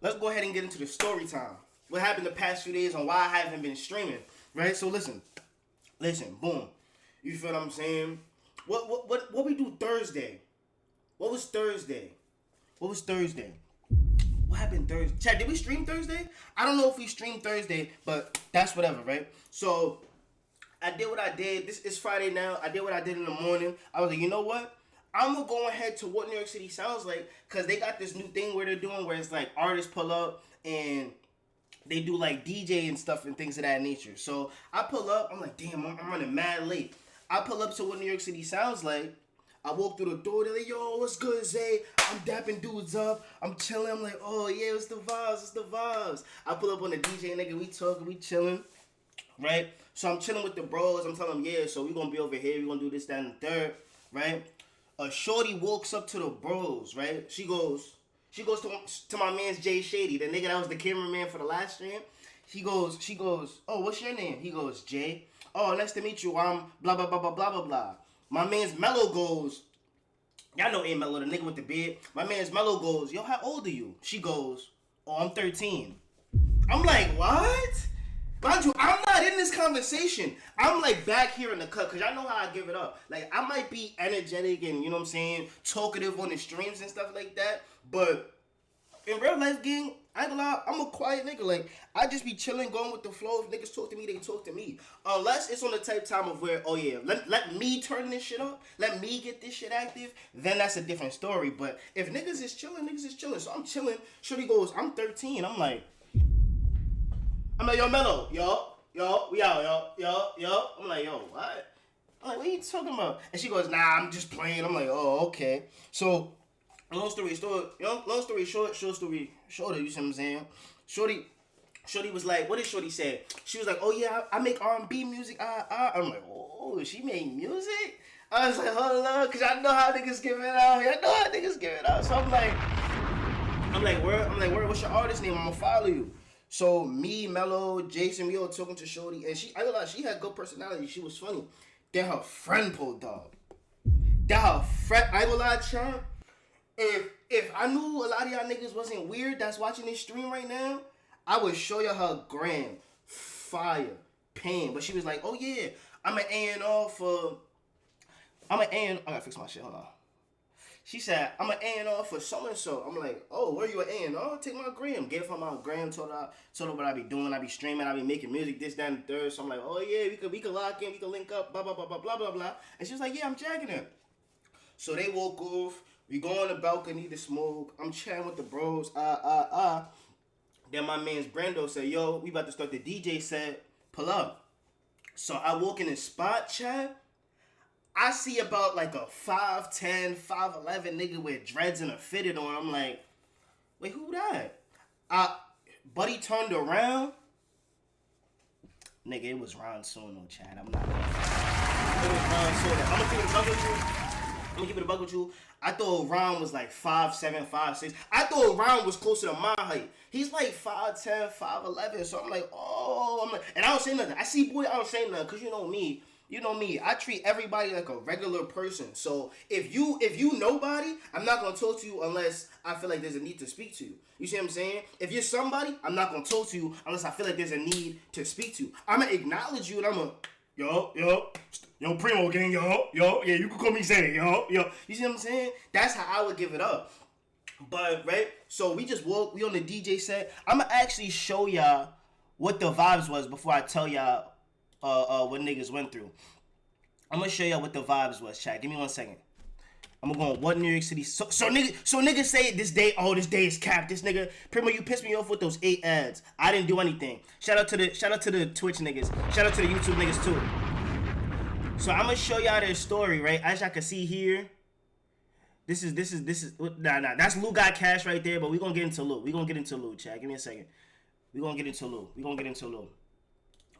let's go ahead and get into the story time. What happened the past few days and why I haven't been streaming, right? So listen, boom. You feel what I'm saying? What we do Thursday? What was Thursday? What happened Thursday? Chad, did we stream Thursday? I don't know if we streamed Thursday, but that's whatever, right? So I did what I did. This is Friday now. I did what I did in the morning. I was like, you know what? I'm going to go ahead to what New York City sounds like, because they got this new thing where they're doing where it's like artists pull up and they do like DJ and stuff and things of that nature. So I pull up. I'm like, damn, I'm running mad late. I pull up to what New York City sounds like. I walk through the door. They're like, yo, what's good, Zay? I'm dapping dudes up. I'm chilling. I'm like, oh, yeah, it's the vibes. I pull up on the DJ, nigga. We talking. We chilling. Right? So I'm chilling with the bros. I'm telling them, yeah, so we going to be over here. We going to do this, that, and the third. Right? A shorty walks up to the bros. Right? She goes to my man's Jay Shady, the nigga that was the cameraman for the last stream. She goes, oh, what's your name? He goes, Jay. Oh, nice to meet you. I'm blah, blah, blah, blah, blah, blah, blah. My man's Mello goes, y'all know A Mello, the nigga with the beard. My man's Mello goes, yo, how old are you? She goes, oh, I'm 13. I'm like, what? Mind you, I'm not in this conversation. I'm like back here in the cut, because y'all know how I give it up. Like, I might be energetic and, you know what I'm saying, talkative on the streams and stuff like that, but in real life, gang, I ain't gonna lie, I'm a quiet nigga. Like, I just be chilling, going with the flow. If niggas talk to me, they talk to me. Unless it's on the type time of where, oh yeah, let me turn this shit up, let me get this shit active, then that's a different story. But if niggas is chilling, niggas is chilling. So I'm chilling. Shorty goes, I'm 13. I'm like, yo, Mello, yo, we out, yo. I'm like, yo, what? I'm like, what are you talking about? And she goes, nah, I'm just playing. I'm like, oh, okay. So, long story short, short story shorter, you see what I'm saying? Shorty was like, what did Shorty say? She was like, oh yeah, I make R&B music, I'm like, oh, she made music? I was like, hold on, because I know how niggas give it out. So I'm like, where, what's your artist name? I'm gonna follow you. So me, Mello, Jason, we all talking to Shorty, and she had good personality. She was funny. Then her friend pulled up. I ain't gonna lie, Chad. If I knew a lot of y'all niggas wasn't weird that's watching this stream right now, I would show you her gram. Fire. Pain. But she was like, oh yeah, I'm an A&R for... I gotta fix my shit, hold on. She said, I'm an A&R for so-and-so. I'm like, oh, where you an A&R? Take my gram. Gave her my gram, told her what I be doing. I be streaming, I be making music, this, that, and the third. So I'm like, oh yeah, we could lock in, we could link up, blah, blah, blah, blah, blah, blah, blah. And she was like, yeah, I'm jacking her. So they woke off. We go on the balcony to smoke. I'm chatting with the bros. Then my man's Brando said, yo, we about to start the DJ set. Pull up. So I walk in the spot, Chad. I see about like a 5'10", 5'11" nigga with dreads and a fitted on. I'm like, wait, who that? Buddy turned around. Nigga, it was Ron Suno, Chad. I'm not. It was Ron Suno. I'm gonna keep it a buck with you. I thought Ron was like 5'7", 5'6". I thought Ron was closer to my height. He's like 5'10", 5'11". So I'm like, and I don't say nothing. I see boy, I don't say nothing, cause you know me. I treat everybody like a regular person. So if you nobody, I'm not gonna talk to you unless I feel like there's a need to speak to you. You see what I'm saying? If you're somebody, I'm not gonna talk to you unless I feel like there's a need to speak to you. I'm gonna acknowledge you and I'm gonna, yo, Primo gang, yo, yeah, you can call me Zay, yo. You see what I'm saying? That's how I would give it up. But, right, so we on the DJ set. I'm going to actually show y'all what the vibes was before I tell y'all what niggas went through. I'm going to show y'all what the vibes was, chat. Give me 1 second. I'm going to go on what New York City. So niggas say this day is capped. This nigga, Primo, you pissed me off with those 8 ads. I didn't do anything. Shout out to the Twitch niggas. Shout out to the YouTube niggas too. So I'm gonna show y'all their story, right? As y'all can see here, this is nah. That's Lou got cash right there, but we gonna get into Lou. Chat. Give me a second. We gonna get into Lou. Give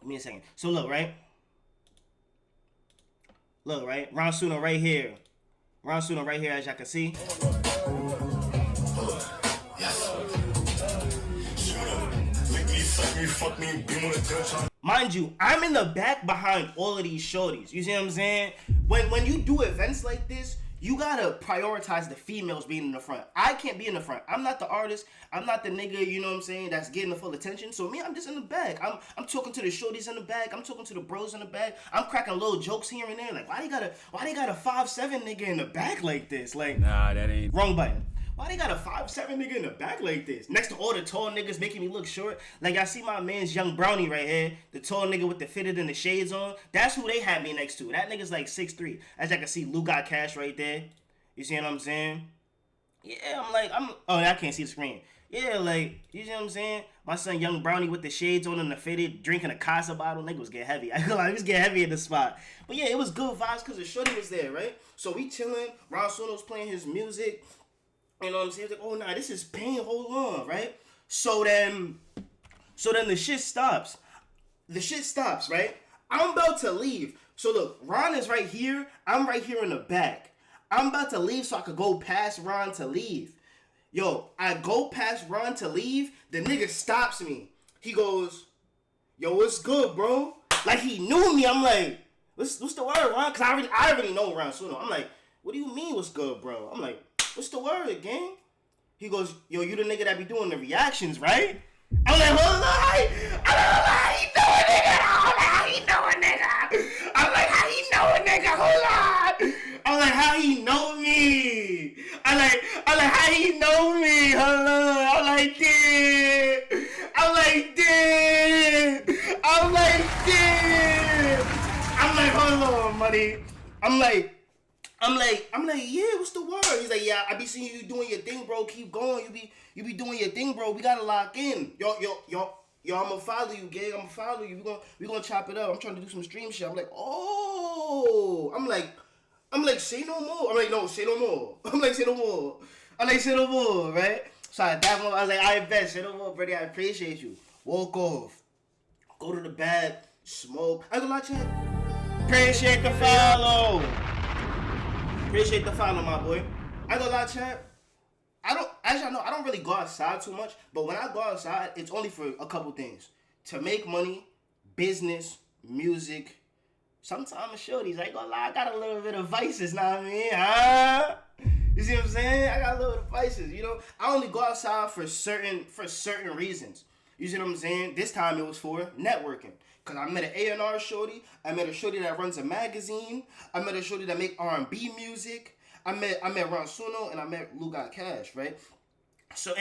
me a second. So look, right? Ron Suno right here. As y'all can see. Mind you, I'm in the back behind all of these shorties. You see what I'm saying? When you do events like this, you gotta prioritize the females being in the front. I can't be in the front. I'm not the artist. I'm not the nigga, you know what I'm saying, that's getting the full attention. So me, I'm just in the back. I'm talking to the shorties in the back. I'm talking to the bros in the back. I'm cracking little jokes here and there. Like, why they got a 5'7" nigga in the back like this? Like, nah, that ain't wrong button. Why they got a 5'7" nigga in the back like this? Next to all the tall niggas making me look short. Like, I see my man's young brownie right here. The tall nigga with the fitted and the shades on. That's who they had me next to. That nigga's like 6'3". As I can see, Lou got cash right there. You see what I'm saying? Yeah, oh, I can't see the screen. Yeah, like, you see what I'm saying? My son young brownie with the shades on and the fitted, drinking a Casa bottle. Nigga was getting heavy. I feel like he was getting heavy in the spot. But yeah, it was good vibes because the shorty was there, right? So we chilling. Ron Suno's playing his music. You know what I'm saying? Like, oh, nah, this is pain. Hold on, right? So then the shit stops. The shit stops, right? I'm about to leave. So look, Ron is right here. I'm right here in the back. I'm about to leave so I could go past Ron to leave. Yo, I go past Ron to leave. The nigga stops me. He goes, yo, what's good, bro? Like, he knew me. I'm like, what's the word, Ron? Because I already know Ron Suno. I'm like, what do you mean what's good, bro? I'm like, what's the word, gang? He goes, yo, you the nigga that be doing the reactions, right? I'm like, hold on. How he know a nigga? I'm like, how he know a nigga? Hold on. I'm like, how he know me? I'm like, how he know me? Hold on. I'm like, damn. I'm like, hold on, buddy. I'm like, yeah, what's the word? He's like, yeah, I be seeing you doing your thing, bro. Keep going. You be doing your thing, bro. We gotta lock in. Yo, I'ma follow you, gang. I'ma follow you. We gonna chop it up. I'm trying to do some stream shit. I'm like, oh. I'm like, say no more. I'm like, no, say no more. I'm like, say no more, right? So I dap him up. I was like, I bet, say no more, buddy. I appreciate you. Walk off. Go to the bed. Smoke. I go like, chat. Appreciate the follow. Appreciate the follow, my boy. I go lie, chat. I don't really go outside too much, but when I go outside, it's only for a couple things. To make money, business, music. Sometimes shorties, I ain't gonna lie, I got a little bit of vices, know what I mean? Huh? You see what I'm saying? I got a little bit of vices, you know? I only go outside for certain reasons. You see what I'm saying? This time it was for networking. Cause I met an A&R shorty. I met a shorty that runs a magazine. I met a shorty that make R&B music. I met Ron Suno and I met Lou Got Cash, right? So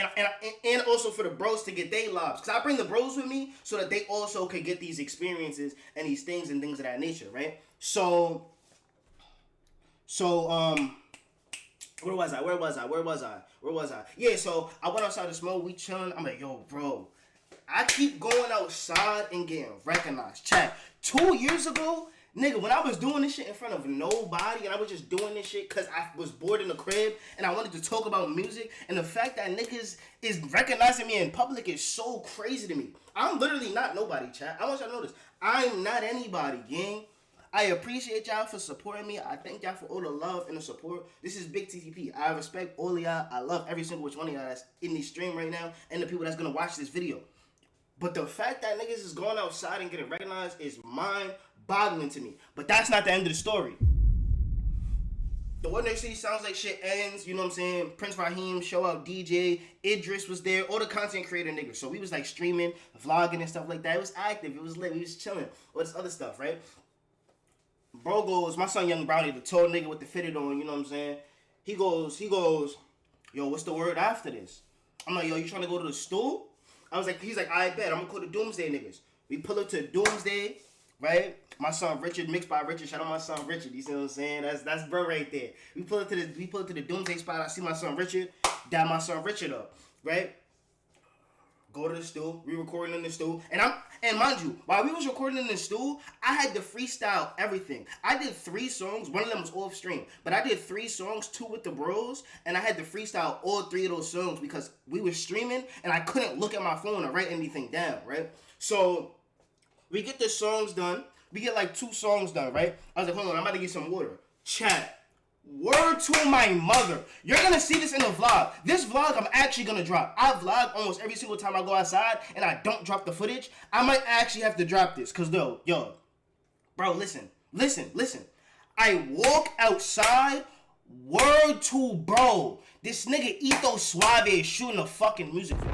and also for the bros to get their lives. Cause I bring the bros with me so that they also could get these experiences and these things and things of that nature, right? So where was I? Yeah, so I went outside to smoke, we chilling. I'm like, yo, bro, I keep going outside and getting recognized. Chat, 2 years ago, nigga, when I was doing this shit in front of nobody and I was just doing this shit because I was bored in the crib and I wanted to talk about music, and the fact that niggas is recognizing me in public is so crazy to me. I'm literally not nobody, chat. I want y'all to know this. I'm not anybody, gang. I appreciate y'all for supporting me. I thank y'all for all the love and the support. This is Big TTP. I respect all of y'all. I love every single one of y'all that's in this stream right now and the people that's going to watch this video. But the fact that niggas is going outside and getting recognized is mind-boggling to me. But that's not the end of the story. The One Day City Sounds Like Shit ends, you know what I'm saying? Prince Raheem, Show Out DJ, Idris was there, all the content creator niggas. So we was like streaming, vlogging and stuff like that. It was active, it was lit, we was chilling, all this other stuff, right? Bro goes, my son Young Brownie, the tall nigga with the fitted on, you know what I'm saying? He goes, yo, what's the word after this? I'm like, yo, you trying to go to the stool? He's like, I bet, I'm gonna call the Doomsday niggas. We pull up to Doomsday, right? My son Richard, mixed by Richard. Shout out my son Richard. You see what I'm saying? That's bro right there. We pull up to the Doomsday spot. I see my son Richard. Dab my son Richard up, right? Go to the stool. We recording in the stool, and mind you, while we was recording in the stool, I had to freestyle everything. I did 3 songs. One of them was off stream, but I did 3 songs, 2 with the bros, and I had to freestyle all 3 of those songs because we were streaming and I couldn't look at my phone or write anything down, right? So we get the songs done. We get like 2 songs done, right? I was like, hold on, I'm about to get some water. Chat. Word to my mother. You're gonna see this in the vlog. This vlog I'm actually gonna drop. I vlog almost every single time I go outside and I don't drop the footage. I might actually have to drop this. Cause yo, bro, listen. I walk outside Word to bro. This nigga Etho Suave is shooting a fucking music video.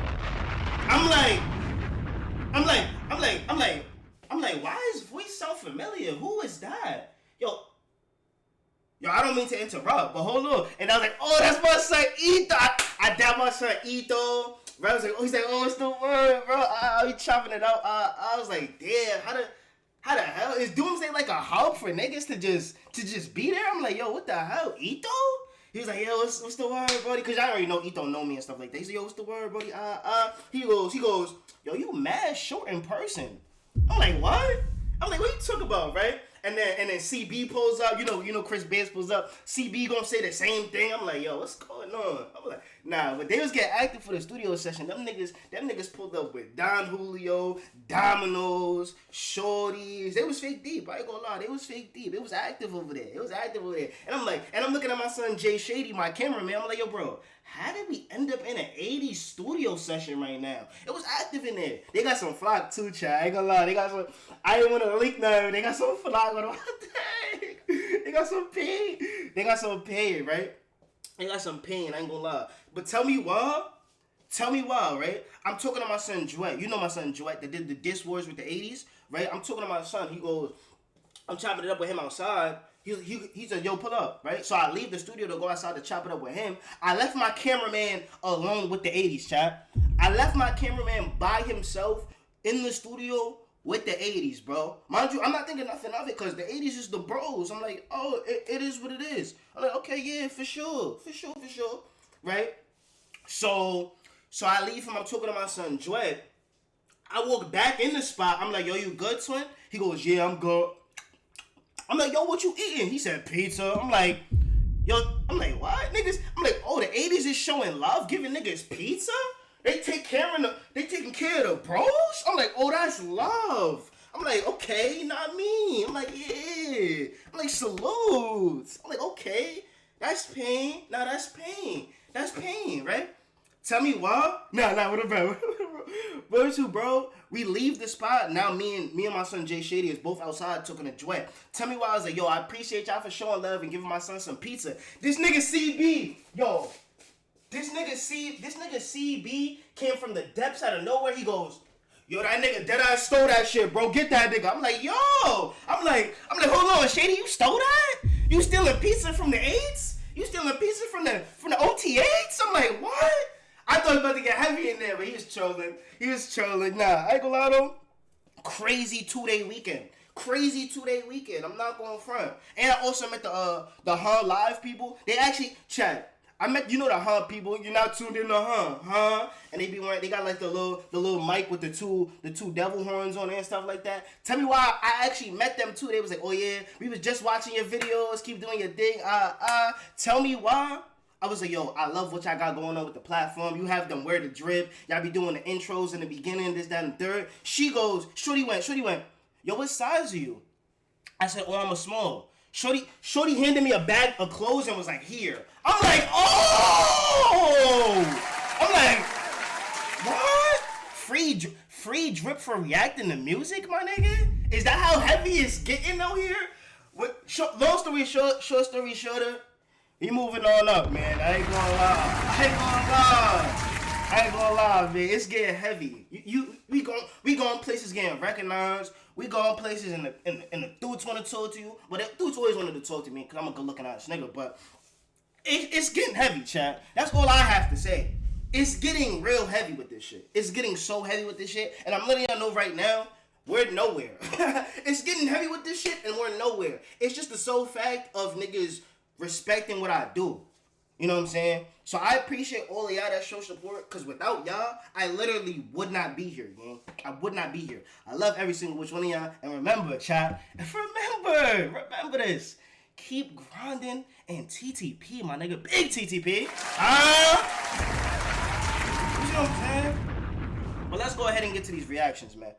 I'm like, why is voice so familiar? Who is that? Yo, I don't mean to interrupt, but hold on. And I was like, oh, that's my son Etho. I dabbed my son Etho. Bro, I was like, oh, he's like, oh, what's the word, bro? We chopping it up. I was like, damn, how the hell is Doomsday like a hub for niggas to just be there? I'm like, yo, what the hell, Etho? He was like, yo, what's the word, brody? Cause I already know Etho know me and stuff like that. He said, yo, what's the word, brody? He goes, yo, you mad short in person. I'm like, what? I'm like, what you talking about, right? And then CB pulls up, you know Chris Benz pulls up. CB gonna say the same thing. I'm like, yo, what's going on? I'm like, nah, but they was getting active for the studio session. Them niggas pulled up with Don Julio, Dominoes, Shorties. They was fake deep. I ain't gonna lie, they was fake deep. It was active over there. And I'm looking at my son Jay Shady, my cameraman. I'm like, yo, bro, how did we end up in an 80s studio session right now? It was active in there. They got some flock too, chat. I ain't gonna lie. They got some. I didn't want to leak nothing. They got some flock on them. They got some pain. They got some pain, right? They got some pain. I ain't gonna lie. But tell me why, right? I'm talking to my son Duet. You know my son Duet that did the diss wars with the 80s, right? I'm talking to my son. He goes, I'm chopping it up with him outside. He said, yo, pull up, right? So I leave the studio to go outside to chop it up with him. I left my cameraman alone with the 80s, chat. I left my cameraman by himself in the studio with the 80s, bro. Mind you, I'm not thinking nothing of it because the 80s is the bros. I'm like, oh, it is what it is. I'm like, okay, yeah, for sure, right? So I leave him. I'm talking to my son, Dwed. I walk back in the spot. I'm like, yo, you good, twin? He goes, yeah, I'm good. I'm like, yo, what you eating? He said pizza. I'm like, what? Niggas, I'm like, oh, the 80s is showing love, giving niggas pizza? They taking care of the bros? I'm like, oh, that's love. I'm like, okay, not me. I'm like, yeah. I'm like, salutes. I'm like, okay, that's pain. Nah, that's pain. That's pain, right? Tell me why? Nah, what about Where to, bro? We leave the spot. Now me and my son Jay Shady is both outside talking to Dwayne. Tell me why. I was like, yo, I appreciate y'all for showing love and giving my son some pizza. This nigga CB, yo, this nigga CB came from the depths out of nowhere. He goes, yo, that nigga deadass stole that shit, bro. Get that nigga. I'm like, yo. I'm like, hold on, Shady, you stole that? You stealing pizza from the 8s? You stealing pizza from the OT8s? I'm like, what? I thought he was about to get heavy in there, but he was trolling. Nah, I ain't gonna lie though. Crazy 2-day weekend. I'm not going front. And I also met the Hun Live people. They actually, chat. I met, the Hun people. You're not tuned in to Hun, and they got like the little mic with the two devil horns on it and stuff like that. Tell me why I actually met them too. They was like, oh yeah, we was just watching your videos, keep doing your thing. Tell me why. I was like, yo, I love what y'all got going on with the platform. You have them wear the drip. Y'all be doing the intros in the beginning, this, that, and third. She goes, Shorty went, yo, what size are you? I said, oh, I'm a small. Shorty handed me a bag of clothes and was like, here. I'm like, oh! I'm like, what? Free drip for reacting to music, my nigga? Is that how heavy it's getting out here? Long story short, short story shorter, he moving on up, man. I ain't gonna lie, man. It's getting heavy. We going places getting recognized. We going places in the dudes want to talk to you. But the dudes always wanted to talk to me because I'm a good looking ass nigga. But it's getting heavy, chat. That's all I have to say. It's getting real heavy with this shit. It's getting so heavy with this shit. And I'm letting y'all know right now, we're nowhere. It's getting heavy with this shit and we're nowhere. It's just the sole fact of niggas respecting what I do. You know what I'm saying? So I appreciate all of y'all that show support, because without y'all, I literally would not be here, gang. I would not be here. I love every single which one of y'all. And remember, chat, remember this. Keep grinding and TTP, my nigga. Big TTP. You know what I'm saying? But let's go ahead and get to these reactions, man.